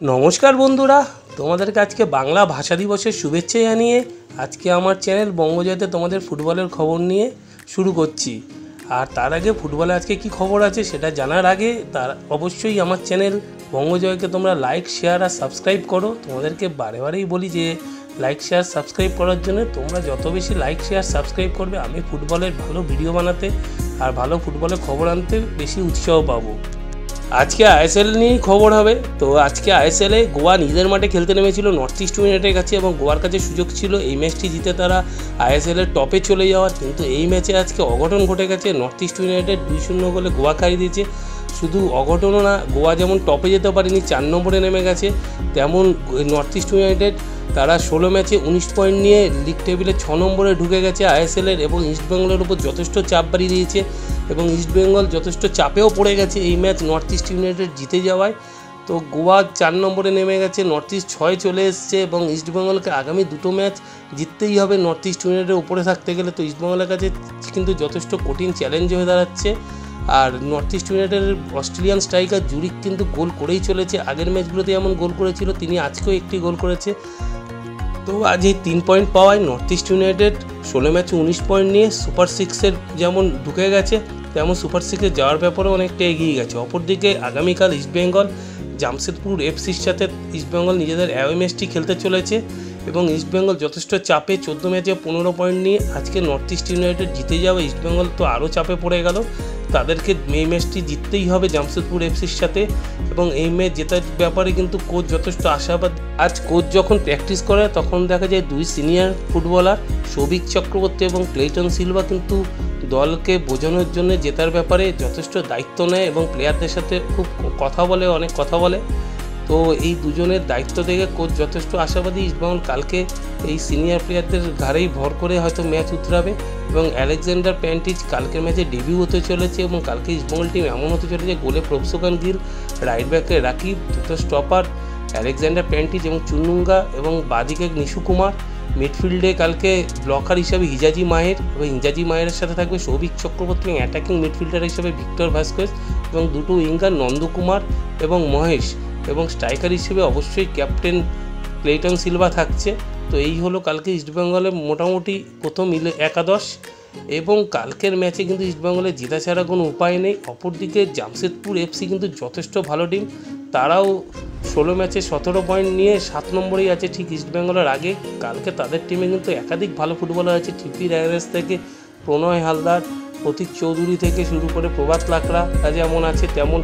নমস্কার বন্ধুরা, তোমাদেরকে আজকে বাংলা ভাষা দিবসের শুভেচ্ছা জানিয়ে আজকে আমার চ্যানেল বঙ্গজয়তে তোমাদের ফুটবলের খবর নিয়ে শুরু করছি। আর তার আগে ফুটবলে আজকে কি খবর আছে সেটা জানার আগে অবশ্যই আমার চ্যানেল বঙ্গজয়কে তোমরা লাইক, শেয়ার আর সাবস্ক্রাইব করো। তোমাদেরকে বারেবারেই বলি যে লাইক, শেয়ার, সাবস্ক্রাইব করার জন্য তোমরা যত বেশি লাইক, শেয়ার, সাবস্ক্রাইব করবে আমি ফুটবলের ভালো ভিডিও বানাতে আর ভালো ফুটবলের খবর আনতে বেশি উৎসাহ পাবো। আজকে আইএসএল নিয়েই খবর হবে। তো আজকে আইএসএলে গোয়া নিজের মাঠে খেলতে নেমেছিল নর্থ ইস্ট ইউনাইটেডের কাছে এবং গোয়ার কাছে সুযোগ ছিল এই ম্যাচটি জিতে তারা আইএসএলের টপে চলে যাওয়ার, কিন্তু এই ম্যাচে আজকে অঘটন ঘটে গেছে। নর্থ ইস্ট ইউনাইটেড 2-0 গোলে গোয়া খাইয়ে দিয়েছে। শুধু অঘটনও না, গোয়া যেমন টপে যেতে পারেনি, 4 নম্বরে নেমে গেছে, তেমন নর্থ ইস্ট ইউনাইটেড তারা 16 ম্যাচে 19 পয়েন্ট নিয়ে লিগ টেবিলে 6 নম্বরে ঢুকে গেছে আইএসএলের এবং ইস্টবেঙ্গলের উপর যথেষ্ট চাপ বাড়িয়ে দিয়েছে এবং ইস্টবেঙ্গল যথেষ্ট চাপেও পড়ে গেছে এই ম্যাচ নর্থ ইস্ট ইউনাইটেড জিতে যাওয়ায়। তো গোয়া 4 নম্বরে নেমে গেছে, নর্থ ইস্ট 6 চলে এসছে এবং ইস্টবেঙ্গলকে আগামী 2টো ম্যাচ জিততেই হবে নর্থ ইস্ট ইউনাইটেডের উপরে থাকতে গেলে। তো ইস্টবেঙ্গলের কাছে কিন্তু যথেষ্ট কঠিন চ্যালেঞ্জ হয়ে দাঁড়াচ্ছে। আর নর্থ ইস্ট ইউনাইটেডের অস্ট্রেলিয়ান স্ট্রাইকার জুরিক কিন্তু গোল করেই চলেছে, আগের ম্যাচগুলোতে যেমন গোল করেছিল তিনি আজকেও একটি গোল করেছে। তো আজ এই 3 পয়েন্ট পাওয়ায় নর্থ ইস্ট ইউনাইটেড 16 ম্যাচে 19 পয়েন্ট নিয়ে সুপার 6-এর যেমন ঢুকে গেছে তেমন সুপার 6-এ যাওয়ার ব্যাপারে অনেকটা এগিয়ে গেছে। অপরদিকে আগামীকাল ইস্টবেঙ্গল জামশেদপুর এফসির সাথে ইস্টবেঙ্গল নিজেদের অ্যাওয়ে ম্যাচটি খেলতে চলেছে এবং ইস্টবেঙ্গল যথেষ্ট চাপে 14 ম্যাচে 15 পয়েন্ট নিয়ে আজকে নর্থ ইস্ট ইউনাইটেড জিতে যাবে। ইস্টবেঙ্গল তো আরও চাপে পড়ে গেল, তাদেরকে এই ম্যাচটি জিততেই হবে জামশেদপুর এফসির সাথে এবং এই ম্যাচ জেতার ব্যাপারে কিন্তু কোচ যথেষ্ট আশাবাদ। আজ কোচ যখন প্র্যাকটিস করে তখন দেখা যায় 2 সিনিয়র ফুটবলার সৌভিক চক্রবর্তী এবং ক্লেটন সিলভা কিন্তু দলকে বোঝানোর জন্য জেতার ব্যাপারে যথেষ্ট দায়িত্ব নেয় এবং প্লেয়ারদের সাথে খুব অনেক কথা বলে। তো এই দুজনের দায়িত্ব থেকে কোচ যথেষ্ট আশাবাদী ইস্টবেঙ্গল কালকে এই সিনিয়র প্লেয়ারদের ঘাড়েই ভর করে হয়তো ম্যাচ উতরাবে এবং আলেকজান্ডার প্যান্টিচ কালকের ম্যাচে ডেবিউ হতে চলেছে এবং কালকে ইস্টবেঙ্গল টিম এমন হতে চলেছে গোলে প্রভসোকান গিল, রাইট ব্যাকে রাকিব, দুটো স্টপার আলেকজান্ডার প্যান্টিচ এবং চুন্নুঙ্গা এবং বাদিকে নিশু কুমার, মিডফিল্ডে কালকে ব্লকার হিসাবে হিজাজি মাহের এবং হিজাজি মাহেরের সাথে থাকবে সৌভিক চক্রবর্তী এবং অ্যাটাকিং মিডফিল্ডার হিসাবে ভিক্টর ভাস্কেজ এবং দুটো উইঙ্গার নন্দকুমার এবং মহেশ এবং স্ট্রাইকার হিসেবে অবশ্যই ক্যাপ্টেন ক্লেটন সিলভা থাকছে। তো এই হলো কালকে ইস্টবেঙ্গলের মোটামুটি প্রথম একাদশ এবং কালকের ম্যাচে কিন্তু ইস্টবেঙ্গলের জেতা ছাড়া কোনো উপায় নেই। অপরদিকে জামশেদপুর এফসি কিন্তু যথেষ্ট ভালো টিম, তারাও 16 ম্যাচে 17 পয়েন্ট নিয়ে 7 নম্বরেই আছে ঠিক ইস্টবেঙ্গলের আগে। কালকে তাদের টিমে কিন্তু একাধিক ভালো ফুটবলার আছে, টিপি রায়ারেস থেকে প্রণয় হালদার, প্রতীক চৌধুরী থেকে শুরু করে প্রভাত লাকড়া যেমন আছে তেমন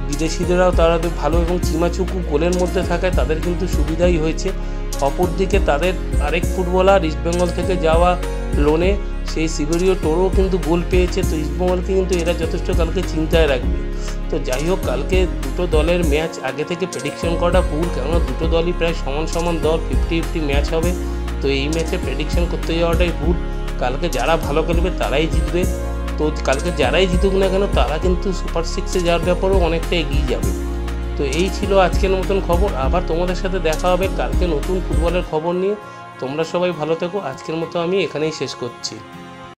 বিদেশিদেরাও তারা ভালো এবং চিমাচুকু গোলের মধ্যে থাকায় তাদের কিন্তু সুবিধাই হয়েছে। অপরদিকে তাদের আরেক ফুটবলার ইস্টবেঙ্গল থেকে যাওয়া লোনে সেই সিবেরিও টোরো কিন্তু গোল পেয়েছে। তো ইস্টবেঙ্গলকে কিন্তু এরা যথেষ্ট কালকে চিন্তায় রাখবে। তো যাই হোক, কালকে দুটো দলের ম্যাচ আগে থেকে প্রেডিকশন করাটা ভুল, কেননা দুটো দলই প্রায় সমান দল, 50-50 ম্যাচ হবে। তো এই ম্যাচে প্রেডিকশন করতে যাওয়াটাই ভুল। কালকে যারা ভালো খেলবে তারাই জিতবে। তো কালকে যারাই জিতুক না কেন তারা কিন্তু সুপার 6-এ যাওয়ার ব্যাপারেও অনেকটা এগিয়ে যাবে। তো এই ছিল আজকের মতন খবর, আবার তোমাদের সাথে দেখা হবে কালকে নতুন ফুটবলের খবর নিয়ে। তোমরা সবাই ভালো থেকো, আজকের মতো আমি এখানেই শেষ করছি।